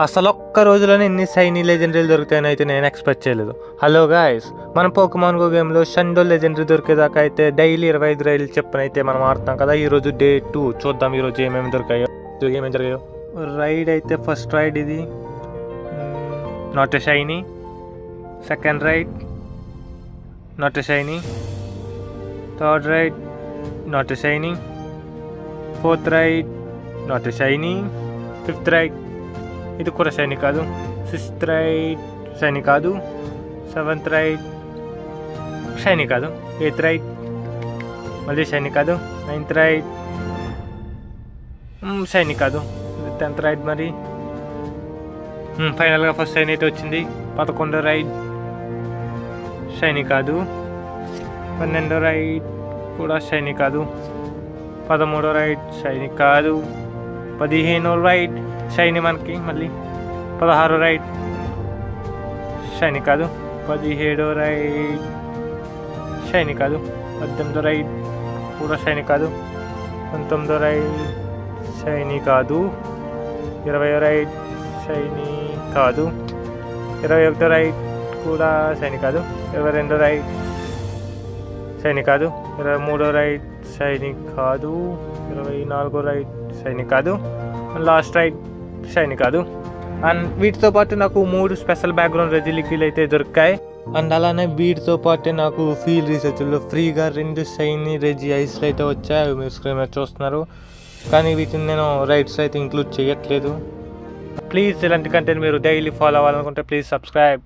అసలు ఒక్క రోజులోనే ఇన్ని షైనీ లెజెండరీలు దొరుకుతాయని అయితే నేను ఎక్స్పెక్ట్ చేయలేదు. హలో గాయ్స్, మన పోకెమాన్ గో గేమ్లో షండో లెజెండరీ దొరికేదాకా అయితే డైలీ 25 రైళ్ళు చెప్పని అయితే మనం ఆడుతాం కదా. ఈరోజు డే 2 చూద్దాం ఈరోజు ఏమేమి జరిగాయో. రైడ్ అయితే ఫస్ట్ రైడ్ ఇది not a shiny. Second raid not a shiny. Third raid not a shiny. Fourth raid not a shiny. Fifth raid ఇది కూడా షైనీ కాదు. సిక్స్త్ రైడ్ షైనీ కాదు. సెవెంత్ రైడ్ షైనీ కాదు. ఎయిత్ రైడ్ మళ్ళీ shiny కాదు. Ninth raid shiny కాదు. 10th ride మరి ఫైనల్గా ఫస్ట్ షైనీ అయితే వచ్చింది. 11వ రైడ్ షైనీ కాదు. 12వ రైడ్ కూడా షైనీ కాదు. 13వ రైడ్ షైనీ కాదు. 15వ రైడ్ షైనీ మనకి మళ్ళీ. 16వ రైడ్ షైనీ కాదు. 17వ రైడ్ షైనీ కాదు. 18వ రైడ్ కూడా షైనీ కాదు. 19వ రైడ్ షైనీ కాదు. 20వ రైడ్ షైనీ కాదు. 21వ రైడ్ కూడా షైనీ కాదు. 22వ రైడ్ షైనీ కాదు. 23వ రైడ్ షైనీ కాదు. 24వ రైడ్ షైనీ కాదు. లాస్ట్ రైడ్ షైనీ కాదు. అండ్ వీటితో పాటు నాకు 3 స్పెషల్ బ్యాక్గ్రౌండ్ రెజిలికీలు అయితే దొరికాయి. అండ్ అలానే వీటితో పాటు నాకు ఫీల్డ్ రీసెర్చ్లో ఫ్రీగా 2 షైనీ రెజీ ఐస్లు అయితే వచ్చాయి. మీరు స్క్రీన్ మీద చూస్తున్నారు. కానీ వీటిని నేను రైడ్స్ అయితే ఇంక్లూడ్ చేయట్లేదు. ప్లీజ్ ఇలాంటి కంటెంట్ మీరు డైలీ ఫాలో అవ్వాలనుకుంటే ప్లీజ్ సబ్స్క్రైబ్.